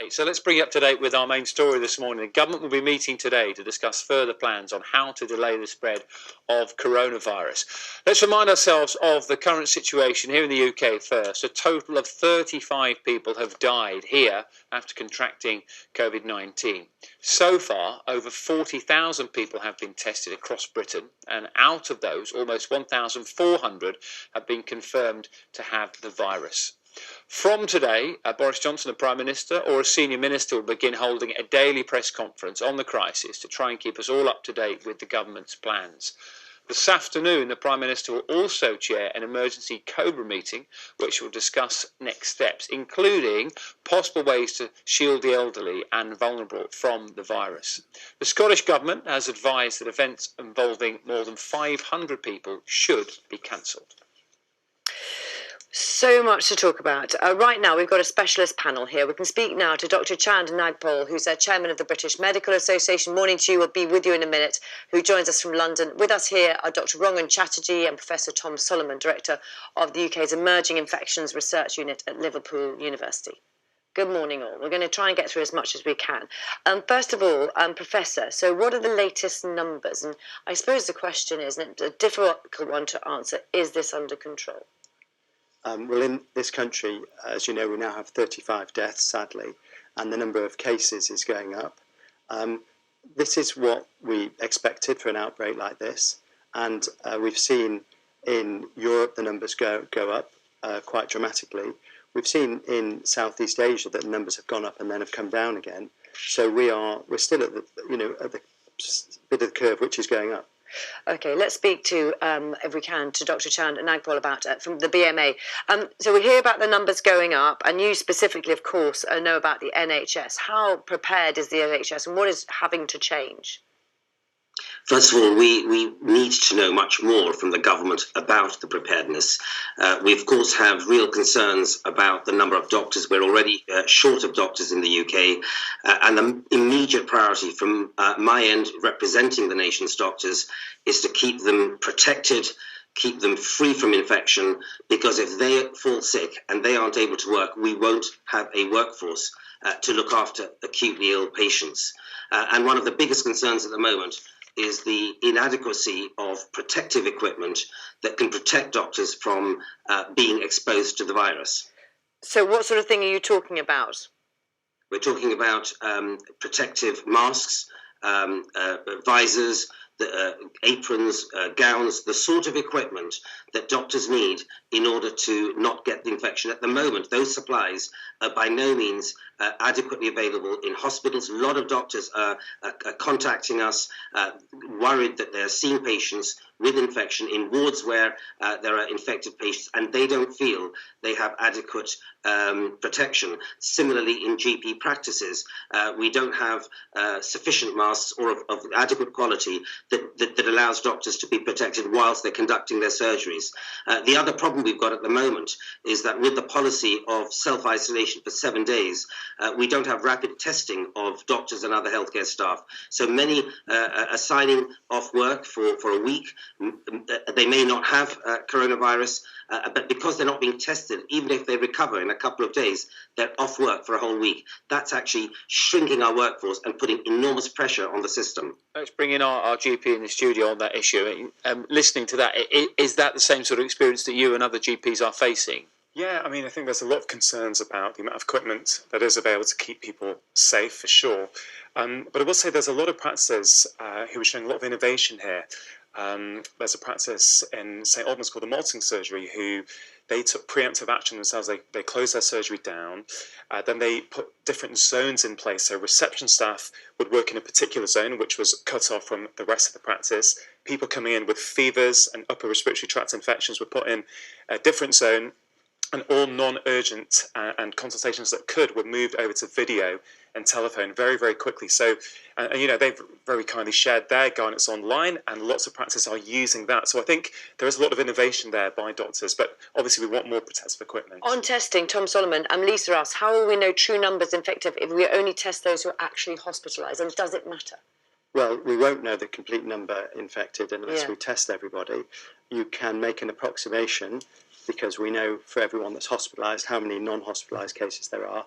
So let's bring you up to date with our main story this morning. The government will be meeting today to discuss further plans on how to delay the spread of coronavirus. Let's remind ourselves of the current situation here in the UK first. A total of 35 people have died here after contracting COVID-19. So far, over 40,000 people have been tested across Britain, and out of those, almost 1,400 have been confirmed to have the virus. From today, Boris Johnson, the Prime Minister, or a senior minister will begin holding a daily press conference on the crisis to try and keep us all up to date with the government's plans. This afternoon, the Prime Minister will also chair an emergency COBRA meeting, which will discuss next steps, including possible ways to shield the elderly and vulnerable from the virus. The Scottish Government has advised that events involving more than 500 people should be cancelled. So much to talk about. Right now, we've got a specialist panel here. We can speak now to Dr. Chaand Nagpaul, who's chairman of the British Medical Association. Morning to you. We'll be with you in a minute. Who joins us from London. With us here are Dr. Rangan Chatterjee and Professor Tom Solomon, director of the UK's Emerging Infections Research Unit at Liverpool University. Good morning, all. We're going to try and get through as much as we can. First of all, Professor, so what are the latest numbers? And I suppose the question is, and it's a difficult one to answer, is this under control? Well, in this country, as you know, we now have 35 deaths, sadly, and the number of cases is going up. This is what we expected for an outbreak like this, and we've seen in Europe the numbers go up quite dramatically. We've seen in Southeast Asia that the numbers have gone up and then have come down again. So we're still at the at the bit of the curve which is going up. Okay, let's speak to, if we can, to Dr. Chaand Nagpaul about from the BMA. So we hear about the numbers going up, and you specifically, of course, know about the NHS. How prepared is the NHS, and what is having to change? First of all, we need to know much more from the government about the preparedness. We, of course, have real concerns about the number of doctors. We're already short of doctors in the UK. And the immediate priority from my end, representing the nation's doctors, is to keep them protected, keep them free from infection, because if they fall sick and they aren't able to work, we won't have a workforce to look after acutely ill patients. And one of the biggest concerns at the moment is the inadequacy of protective equipment that can protect doctors from being exposed to the virus. So what sort of thing are you talking about? We're talking about protective masks, visors, aprons, gowns, the sort of equipment that doctors need in order to not get the infection. At the moment, those supplies are by no means adequately available in hospitals. A lot of doctors are contacting us, worried that they're seeing patients with infection in wards where there are infected patients, and they don't feel they have adequate protection. Similarly, in GP practices, we don't have sufficient masks or of adequate quality that allows doctors to be protected whilst they're conducting their surgeries. The other problem we've got at the moment is that with the policy of self-isolation for 7 days, we don't have rapid testing of doctors and other healthcare staff. So many are signing off work for a week. They may not have coronavirus, but because they're not being tested, even if they recover in a couple of days, they're off work for a whole week. That's actually shrinking our workforce and putting enormous pressure on the system. Let's bring in our GP in the studio on that issue. Listening to that, is that the same sort of experience that you and other GPs are facing? Yeah, I mean, I think there's a lot of concerns about the amount of equipment that is available to keep people safe, for sure. But I will say there's a lot of practices who are showing a lot of innovation here. There's a practice in St Albans called the Malting Surgery who they took preemptive action themselves. They closed their surgery down. Then they put different zones in place. So reception staff would work in a particular zone, which was cut off from the rest of the practice. People coming in with fevers and upper respiratory tract infections were put in a different zone. And all non-urgent and consultations that could were moved over to video and telephone very, very quickly. So, they've very kindly shared their guidance online, and lots of practices are using that. So I think there is a lot of innovation there by doctors, but obviously we want more protective equipment. On testing, Tom Solomon, Lisa asks, how will we know true numbers infected if we only test those who are actually hospitalised, and does it matter? Well, we won't know the complete number infected unless we test everybody. You can make an approximation. because we know for everyone that's hospitalised how many non-hospitalised cases there are.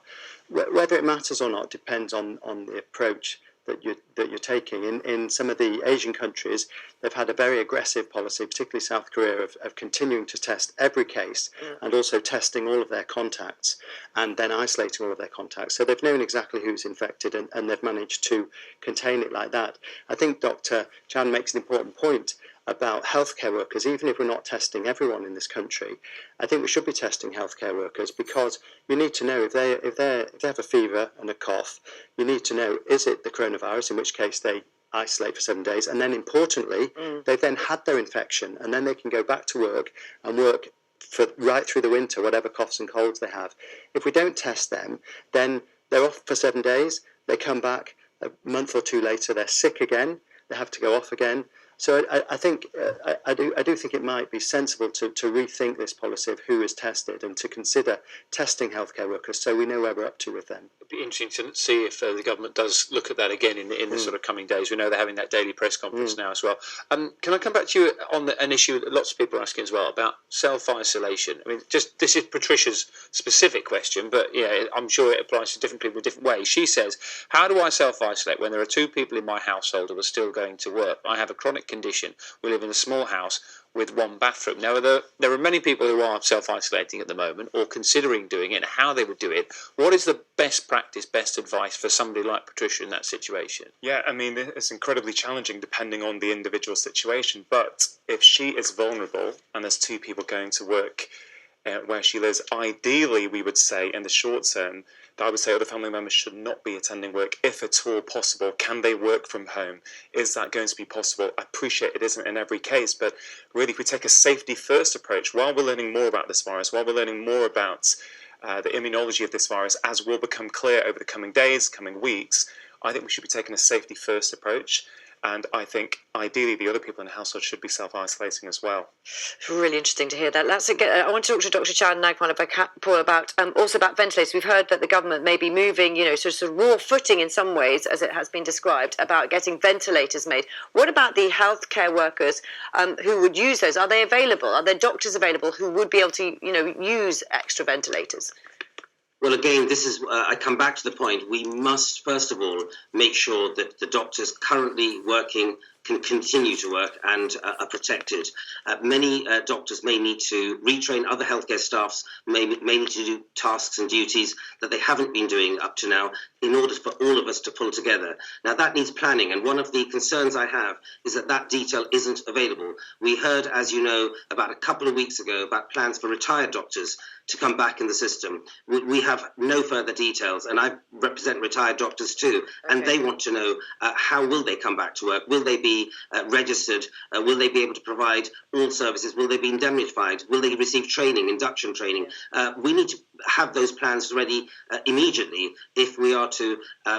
Whether it matters or not depends on the approach that you're taking. In some of the Asian countries, they've had a very aggressive policy, particularly South Korea, of continuing to test every case and also testing all of their contacts and then isolating all of their contacts. So they've known exactly who's infected and they've managed to contain it like that. I think Dr. Chaand makes an important point about healthcare workers. Even if we're not testing everyone in this country, I think we should be testing healthcare workers, because you need to know if they have a fever and a cough, you need to know, is it the coronavirus, in which case they isolate for 7 days, and then importantly, they've then had their infection, and then they can go back to work and work for right through the winter, whatever coughs and colds they have. If we don't test them, then they're off for 7 days, they come back a month or two later, they're sick again, they have to go off again. So I think I do think it might be sensible to rethink this policy of who is tested and to consider testing healthcare workers so we know where we're up to with them. It'd be interesting to see if the government does look at that again in the sort of coming days. We know they're having that daily press conference now as well. Can I come back to you on an issue that lots of people are asking as well about self-isolation? I mean, this is Patricia's specific question, but yeah, I'm sure it applies to different people in different ways. She says, how do I self-isolate when there are 2 people in my household who are still going to work? I have a chronic condition. We live in a small house with 1 bathroom. Now, there are many people who are self-isolating at the moment or considering doing it and how they would do it. What is the best practice, best advice for somebody like Patricia in that situation? Yeah, I mean, it's incredibly challenging depending on the individual situation. But if she is vulnerable and there's 2 people going to work where she lives, ideally, we would say in the short term, that I would say other family members should not be attending work if at all possible. Can they work from home? Is that going to be possible? I appreciate it isn't in every case, but really if we take a safety first approach, while we're learning more about this virus, while we're learning more about the immunology of this virus, as will become clear over the coming days, coming weeks, I think we should be taking a safety first approach. And I think ideally the other people in the household should be self-isolating as well. It's really interesting to hear that. I want to talk to Dr. Chaand and Nagpaul about also about ventilators. We've heard that the government may be moving, sort of raw footing in some ways, as it has been described, about getting ventilators made. What about the healthcare workers who would use those? Are they available? Are there doctors available who would be able to, use extra ventilators? Well, again, this is, I come back to the point, we must, first of all, make sure that the doctors currently working can continue to work and are protected. Many doctors may need to retrain other healthcare staffs, may need to do tasks and duties that they haven't been doing up to now in order for all of us to pull together. Now, that needs planning, and one of the concerns I have is that detail isn't available. We heard, as you know, about a couple of weeks ago about plans for retired doctors to come back in the system. We have no further details, and I represent retired doctors too, and they want to know how will they come back to work? Will they be registered? Will they be able to provide all services? Will they be indemnified? Will they receive training, induction training? We need to have those plans ready immediately if we are to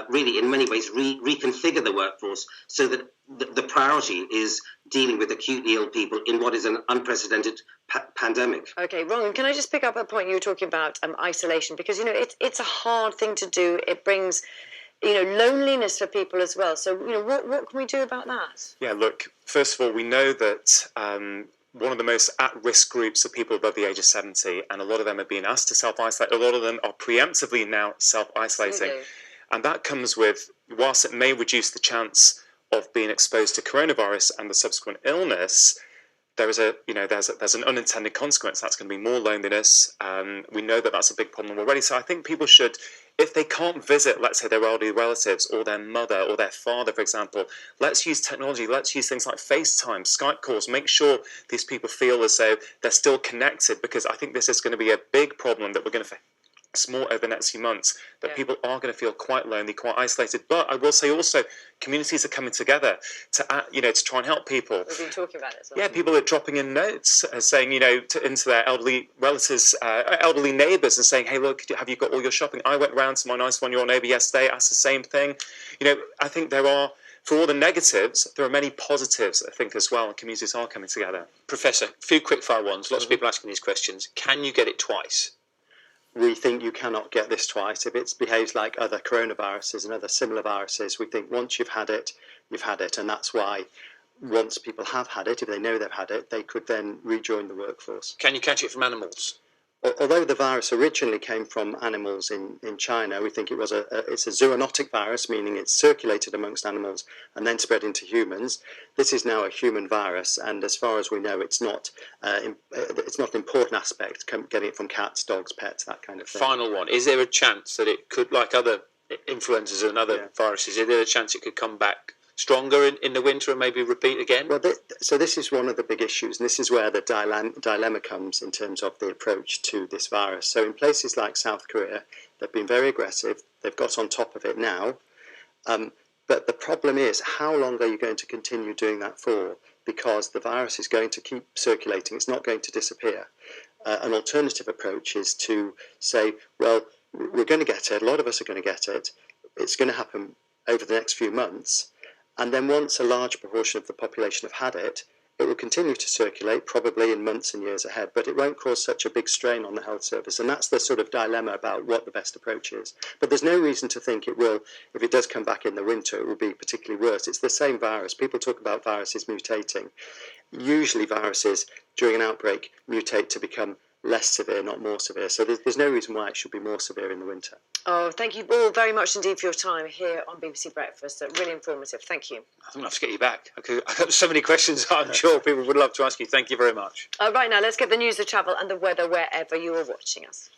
really, in many ways, reconfigure the workforce so that the priority is dealing with acutely ill people in what is an unprecedented pandemic. Okay, Rangan, can I just pick up a point you were talking about, isolation? Because, it's a hard thing to do. It brings, loneliness for people as well. So, what can we do about that? Yeah, look, first of all, we know that one of the most at-risk groups are people above the age of 70, and a lot of them are being asked to self-isolate. A lot of them are preemptively now self-isolating. Absolutely. And that comes with, whilst it may reduce the chance of being exposed to coronavirus and the subsequent illness, there's an unintended consequence. That's going to be more loneliness. We know that that's a big problem already. So I think people should, if they can't visit, let's say, their elderly relatives or their mother or their father, for example, let's use technology. Let's use things like FaceTime, Skype calls. Make sure these people feel as though they're still connected, because I think this is going to be a big problem that we're going to face more over the next few months, that people are going to feel quite lonely, quite isolated. But I will say also, communities are coming together to try and help people. We've been talking about it. Yeah, people are dropping in notes saying, into their elderly relatives, elderly neighbours, and saying, hey, look, have you got all your shopping? I went round to my nice one-year-old neighbour yesterday, asked the same thing. I think there are, for all the negatives, there are many positives, I think, as well, and communities are coming together. Professor, a few quick-fire ones. Lots of people asking these questions. Can you get it twice? We think you cannot get this twice. If it behaves like other coronaviruses and other similar viruses, we think once you've had it, and that's why once people have had it, if they know they've had it, they could then rejoin the workforce. Can you catch it from animals? Although the virus originally came from animals in China, we think it's a zoonotic virus, meaning it's circulated amongst animals and then spread into humans. This is now a human virus, and as far as we know, it's not an important aspect, getting it from cats, dogs, pets, that kind of thing. Final one. Is there a chance that it could, like other influenzas and other viruses, is there a chance it could come back stronger in the winter and maybe repeat again? Well, so this is one of the big issues, and this is where the dilemma comes in terms of the approach to this virus. So in places like South Korea, they've been very aggressive. They've got on top of it now. But the problem is, how long are you going to continue doing that for? Because the virus is going to keep circulating. It's not going to disappear. An alternative approach is to say, well, we're going to get it. A lot of us are going to get it. It's going to happen over the next few months. And then once a large proportion of the population have had it, it will continue to circulate, probably in months and years ahead, but it won't cause such a big strain on the health service. And that's the sort of dilemma about what the best approach is. But there's no reason to think it will, if it does come back in the winter, it will be particularly worse. It's the same virus. People talk about viruses mutating. Usually viruses, during an outbreak, mutate to become less severe, not more severe. So there's no reason why it should be more severe in the winter. Oh, thank you all very much indeed for your time here on BBC Breakfast. Really informative. Thank you. I think I'll have to get you back. I've got so many questions I'm sure people would love to ask you. Thank you very much. Right now, let's get the news, the travel and the weather wherever you are watching us.